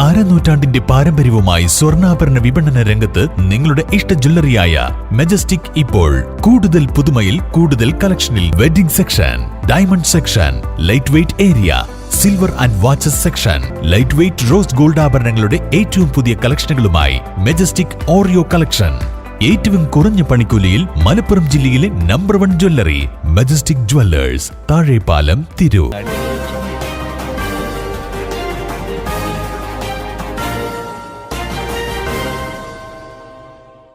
അരനൂറ്റാണ്ടിന്റെ പാരമ്പര്യവുമായി സ്വർണ്ണാഭരണ വിപണന രംഗത്ത് നിങ്ങളുടെ ഇഷ്ട ജ്വല്ലറിയായ മെജസ്റ്റിക് ഇപ്പോൾ കൂടുതൽ പുതുമയിൽ കൂടുതൽ കളക്ഷനിൽ wedding section, diamond section, light weight area, silver and watches section, light weight rose gold ആഭരണങ്ങളുടെ ഏറ്റവും പുതിയ കളക്ഷനുകളുമായി മെജസ്റ്റിക് ഓറിയോ കളക്ഷൻ. ഏറ്റവും കുറഞ്ഞ പണിക്കൂലിയിൽ മലപ്പുറം ജില്ലയിലെ number 1 jewellery majestic Jewellers, Thazhepalam, Tirur.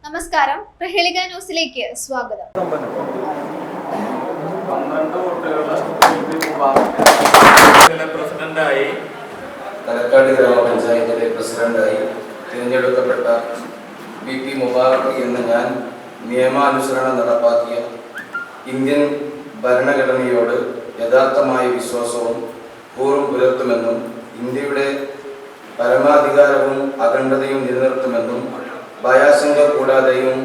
നമസ്കാരം, പ്രഹേളിക ന്യൂസിലേക്ക് സ്വാഗതം. തലക്കാട് ഗ്രാമപഞ്ചായത്തിലെ പ്രസിഡന്റായി തിരഞ്ഞെടുക്കപ്പെട്ട VP മുബാറക് എന്ന ഞാൻ നിയമാനുസരണം നടപ്പാക്കിയ ഇന്ത്യൻ ഭരണഘടനയോട് യഥാർത്ഥമായ വിശ്വാസവും കൂറും പുലർത്തുമെന്നും ഇന്ത്യയുടെ പരമാധികാരവും അഖണ്ഡതയും നിലനിർത്തുമെന്നും ഭയാശങ്ക കൂടാതെയും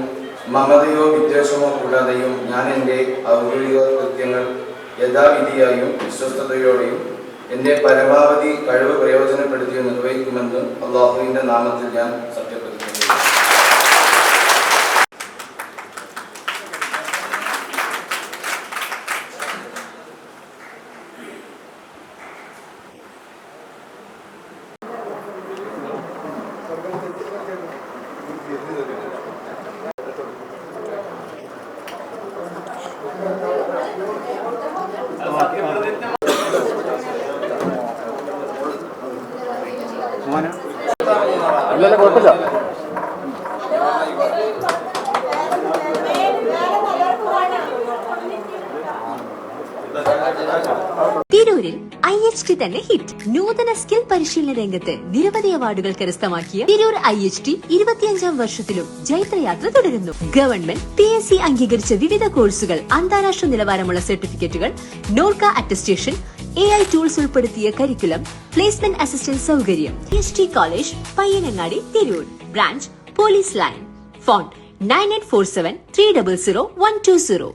മമതയോ വിദ്വേഷമോ കൂടാതെയും ഞാൻ എൻ്റെ ഔദ്യോഗിക കൃത്യങ്ങൾ യഥാവിധിയായും വിശ്വസ്തയോടെയും എൻ്റെ പരമാവധി കഴിവ് പ്രയോജനപ്പെടുത്തി നിർവഹിക്കുമെന്ന് അള്ളാഹുവിൻ്റെ നാമത്തിൽ ഞാൻ സത്യപ്രതിജ്ഞ ചെയ്യുന്നു. തിരൂരിൽ IHT തന്നെ ഹിറ്റ്. നൂതന സ്കിൽ പരിശീലന രംഗത്ത് നിരവധി അവാർഡുകൾ കരസ്ഥമാക്കിയ തിരൂർ IHT 25ാം വർഷത്തിലും ജൈത്രയാത്ര തുടരുന്നു. ഗവൺമെന്റ് PSC അംഗീകരിച്ച വിവിധ കോഴ്സുകൾ, അന്താരാഷ്ട്ര നിലവാരമുള്ള സർട്ടിഫിക്കറ്റുകൾ, നോർക്ക അറ്റസ്റ്റേഷൻ, AI ടൂൾസ് ഉൾപ്പെടുത്തിയ കരിക്കുലം, പ്ലേസ്മെന്റ് അസിസ്റ്റന്റ് സൗകര്യം. IHT college, Payyanangadi, Tirur. Branch police line. Phone 9847 300 120.